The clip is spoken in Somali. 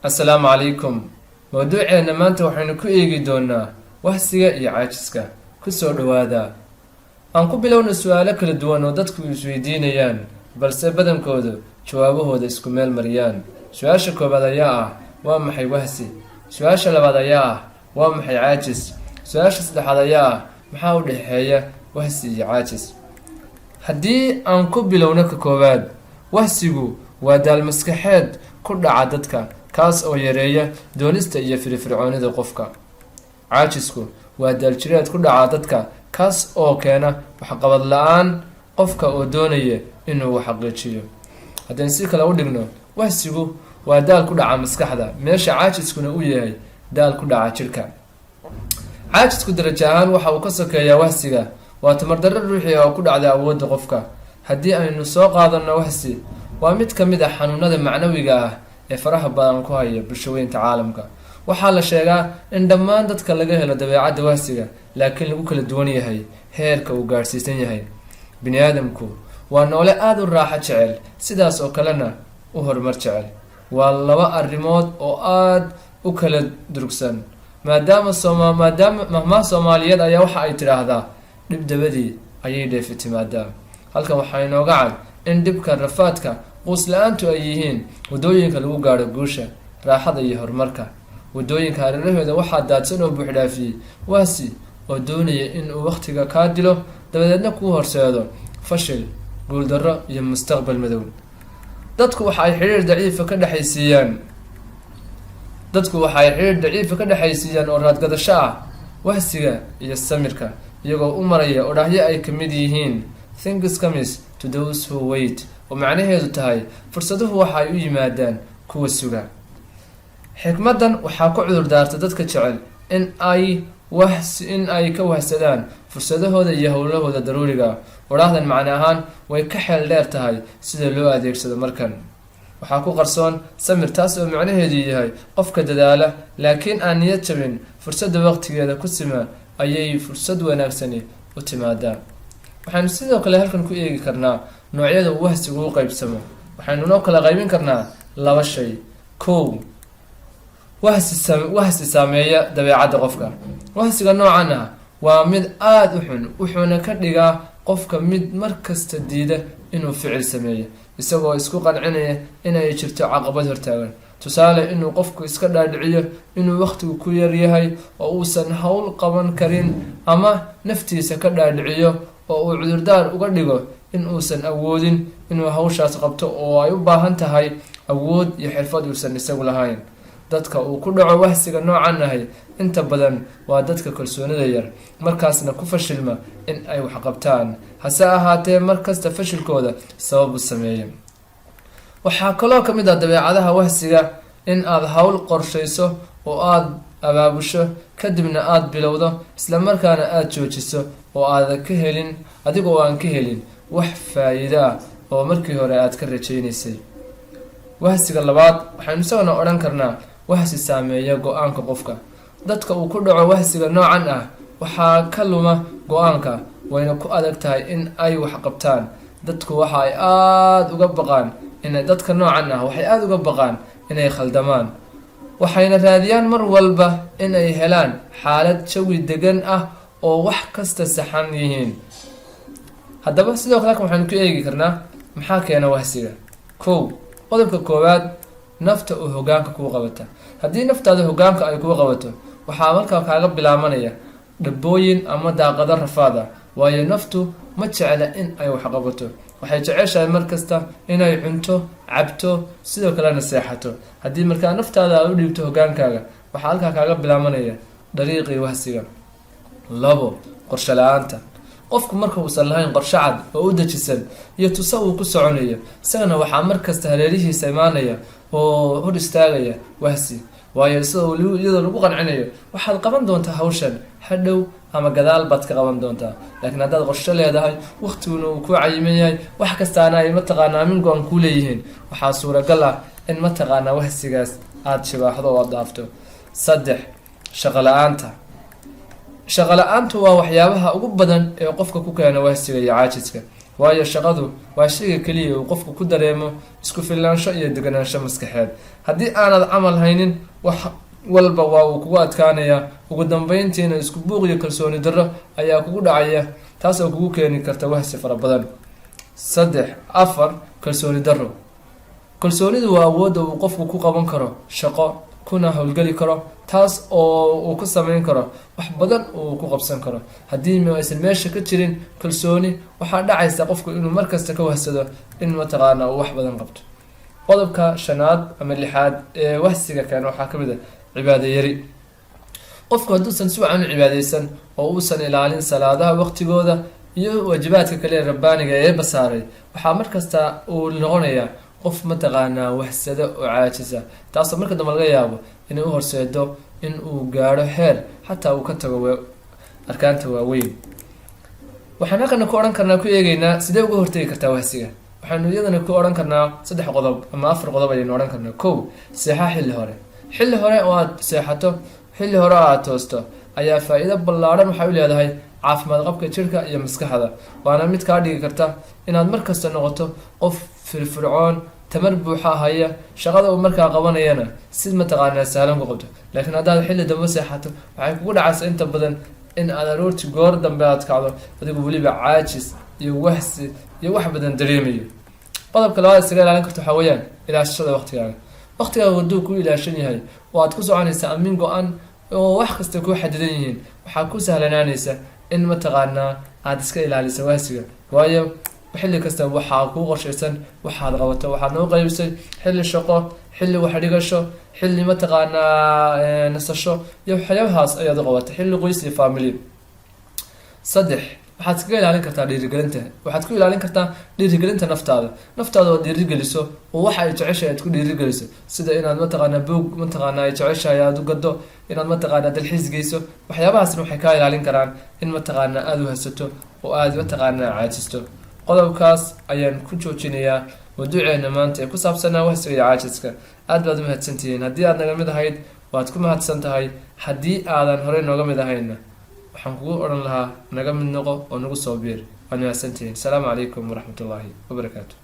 Assalaamu calaykum. Mawduuceena maanta waxaynu ku eegi doonaa wahsiga iyo caajiska. Ku soo dhawaada. Aan ku bilowno su'aalo kala duwan oo dadku isweydiinayaan, balse badankoodu jawaabahooda isku meel mariyaan. Su'aasha koowaad ayaa ah, waa maxay wahsi? Su'aasha labaad ayaa ah, waa maxay caajis? Su'aasha saddexaad ayaa ah, maxaa u dhexeeya wahsi iyo caajis? Haddii aan ku bilowno ka koowaad, wahsigu waa daal maskaxeed ku dhaca dadka, kaas oo yareeya doonista iyo firfircoonida qofka. Caajisku waa daal jireed ku dhaca dadka, kaas oo keena waxqabad la'aan qofka oo doonaya inuu xaqiijiyo. Haddaan si kale u dhigno, wahsigu waa daal ku dhaca maskaxda, meesha caajiskuna uu yahay daal ku dhaca jirka. Caajisku darajo ahaan waxa uu ka sokeeyaa wahsiga, waa tamar darro ruuxi oo ku dhacda awoodda qofka. Haddii aynu soo qaadano wahsi, waa mid ka mid ah xanuunada macnawiga ah ee faraha badan ku haya bulshooyinka caalamka. Waxaa la sheegaa in dhammaan dadka laga helo dabeecadda wahsiga, laakiin lagu kala duwan yahay heerka uu gaarsiisan yahay. Bini'aadamku waa noole aad u raaxo jecel, sidaas oo kalena u horumar jecel. Waa laba arrimood oo aad u kala durugsan. Mahmaha Soomaaliyeed ayaa waxa ay tidhaahdaa, dhib dabadii ayay dheefi timaadaa. Halkan waxaa inooga cad in dhibka, rafaadka, quus la-aantu ay yihiin wadooyinka lagu gaadho guusha, raaxada iyo horumarka. Wadooyinka hareerahooda waxaa daadsan oo buuxdhaafiyey wahsi oo doonaya in uu waqtiga kaa dilo, dabadeedna kuu horseedo fashil, guuldarro iyo mustaqbal madow. Dadku waxa ay xiriir daciifa ka dhexaysiiyaan oo raadgadasho ah wahsiga iyo samirka, iyagoo u maraya odhaahyo ay ka mid yihiin things comes to those who wait, oo macnaheedu tahay fursaduhu waxa ay u yimaadaan kuwa suga. Xikmadan waxaa ku cudur daarta dadka jecel in ay ka wahsadaan fursadahooda iyo howlahooda daruuriga. Odhaahdan macne ahaan way ka xeel dheer tahay sida loo adeegsado markan. Waxaa ku qarsoon samir, taas oo macnaheedu yahay qofka dadaala laakiin aan niyad jabin, fursadda waqtigeeda ku sima ayay fursad wanaagsani u timaadaa. Waxaynu sidoo kale halkan ku eegi karnaa noocyada uu wahsigu u qaybsamo. Waxaynu noo kala qaybin karnaa laba shay. Kow, wahsi saameeya dabeecadda qofka. Wahsiga noocan ah waa mid aad u xun, wuxuuna ka dhigaa qofka mid markasta diida inuu ficil sameeyo, isagoo isku qancinaya inay jirto caqabad hortaagan. Tusaale, inuu qofku iska dhaadhiciyo inuu waqtigu ku yar yahay oo uusan hawl qaban karin, ama naftiisa ka dhaadhiciyo oo uu cudurdaar uga dhigo in uusan awoodin inuu hawshaas qabto oo ay u baahan tahay awood iyo xirfad uusan isagu lahayn. Dadka uu ku dhaco wahsiga noocan ahay inta badan waa dadka kalsoonida yar, markaasna ku fashilma in ay wax qabtaan, hase ahaatee markasta fashilkooda sabab u sameeya. Waxaa kaloo ka mid ah dabeecadaha wahsiga in aad hawl qorshayso oo aad abaabusho, kadibna aad bilowdo, isla markaana aad joojiso oo adigoo aan ka helin wax faa'iido ah oo markii hore aad ka rajaynaysay. Wahsiga labaad waxaynu isagana odhan karnaa wahsi saameeya go-aanka qofka. Dadka uu ku dhaco wahsiga noocan ah waxaa ka luma go-aanka, wayna ku adag tahay in ay wax qabtaan. Dadka aad uga baqaan inay khaldamaan, waxayna raadiyaan mar walba inay helaan xaalad jawi degan ah oo wax kasta saxan yihiin. Haddaba sidoo kale waxaynu ku eegi karnaa maxaa keena wahsiga. Kow, qodobka koowaad, nafta oo hogaanka kuu qabata. Haddii naftaada hogaanka ay kuu qabato, waxaa markaa kaaga bilaabanaya dhabooyin ama daaqado rafaad ah, waayo naftu ma jecla in ay wax qabato. Waxay jeceshahay markasta inay cunto, cabto, sidoo kalena seexato. Haddii markaa naftaada aad u dhiibto hogaankaaga, waxaa halkaa kaaga bilaabanaya dariiqii wahsiga. Labo, qorshe la-aanta. Qofku marka uusan lahayn qorshe cad oo u dejisan iyo tusa uu ku soconayo, isagana waxaa markasta hareerihiisa imaanaya oo hor istaagaya wahsi, waayo iyadoo lagu qancinayo waxaad qaban doontaa hawshan hadhow ama gadaal baad ka qaban doontaa. Laakiin haddaad qorshe leedahay, waqtiguna uu ku cayiman yahay, wax kastaana ay min go-an kuu leeyihiin, waxaa suuragal ah in wahsigaas aad shibaaxdo oo aad dhaafto. Saddex, shaqo la-aanta. Shaqo la-aantu waa waxyaabaha ugu badan ee qofka ku keena wahsiga iyo caajiska. waayo shaqadu waa shayga keliya uu qofku ku dareemo isku filnaansho iyo deganaansho maskaxeed. haddii aanad camal haynin wax walba waa uu kugu adkaanayaa, ugu dambeyntiina isku buuq iyo kalsooni darro ayaa kugu dhacaya, taas oo kugu keeni karta wahsi fara badan. 4 kalsooni darro. kalsoonidu waa awoodda uu qofku ku qaban karo shaqo, kuna howlgeli karo, taas oo uu ku sameyn karo wax badan uu ku qabsan karo. haddii aysan meesha ka jirin kalsooni, waxaa dhacaysa qofku inuu markasta ka wahsado in mataqaana uu wax badan qabto. qodobka 5 ama 6 ee wahsiga keena waxaa kamid ah cibaado yari. qofku hadduusan si wacan u cibaadeysan oo uusan ilaalin salaadaha waqtigooda iyo waajibaadka kale ee rabbaaniga ee basaaray, waxaa markasta uu noqonayaa qof mataqaanaa wahsada oo caajisa, taasoo marka dambe laga yaabo inay u horseedo in uu gaadho heer xataa uu ka tago arkaanta waaweyn. waxaan halkana ku odhan karnaa, ku eegeynaa sidee uga hortegi kartaa wahsiga. waxaanu iyadana ku odhan karnaa 3 qodob ama 4 qodob ayaynu odhan karnaa. 1 seexa xilli hore oo aad seexato, xilli hore oo aad toosto ayaa faa-iido ballaaran waxay u leedahay caafimaad qabka jirka iyo maskaxda, waana mid kaa dhigi karta inaad markasta noqoto qof firfircoon, tamar buuxa haya, shaqada uu markaa qabanayana si mataqaanaa sahlan ku qabto. laakiin haddaad xilli dambe seexato, waxay kugu dhacaysa inta badan in aad aroorti goor dambe aad kacdo adigu weliba caajis iyo wahsi iyo wax badan dareemayo. qodobka labaad isaga ilaalin karto waxaa weeyaan ilaashashada waqtigaaga. waqtigaaga hadduu ku ilaashan yahay oo aad ku soconaysa amin go-an oo wax kasta ku xadidan yihiin, waxaa ku sahlanaanaysa in mataqaanaa aad iska ilaalisa wahsiga, waayo xilli kasta waxaa kuu qorshaysan waxaad qabato. waxaad noo qaybisay xilli shaqo, xilli wax dhigasho, xilli mataqaanaa nasasho iyo waxyaabahaas ayaad u qabatay, xilli qoys iyo family. 3 waxaad iskaga ilaalin kartaa dhiirigelinta. waxaad ku ilaalin kartaa dhiirigelinta naftaada oo dhiirigeliso oo waxa ay jeceshahay aad ku dhiirigeliso, sida inaad mataqaanaa buug mataqaanaa ay jeceshahay aad u gado, inaad mataqaanaa dalxiis geyso. waxyaabahaasna waxay kaa ilaalin karaan in mataqaanaa aada u hasato oo aad mataqaanaa caajisto. qodobkaas ayaan ku joojinayaa mawduuceena maanta ee ku saabsanaa wahsiga iyo caajiska. aad baad u mahadsantihiin. haddii aad naga mid ahayd waad ku mahadsan tahay, haddii aadan horey nooga mid ahayna waxaan kugu odhan lahaa naga mid noqo oo nagu soo biir. waad mahadsantihiin. asalaamu calaykum waraxmatullaahi wabarakaatu.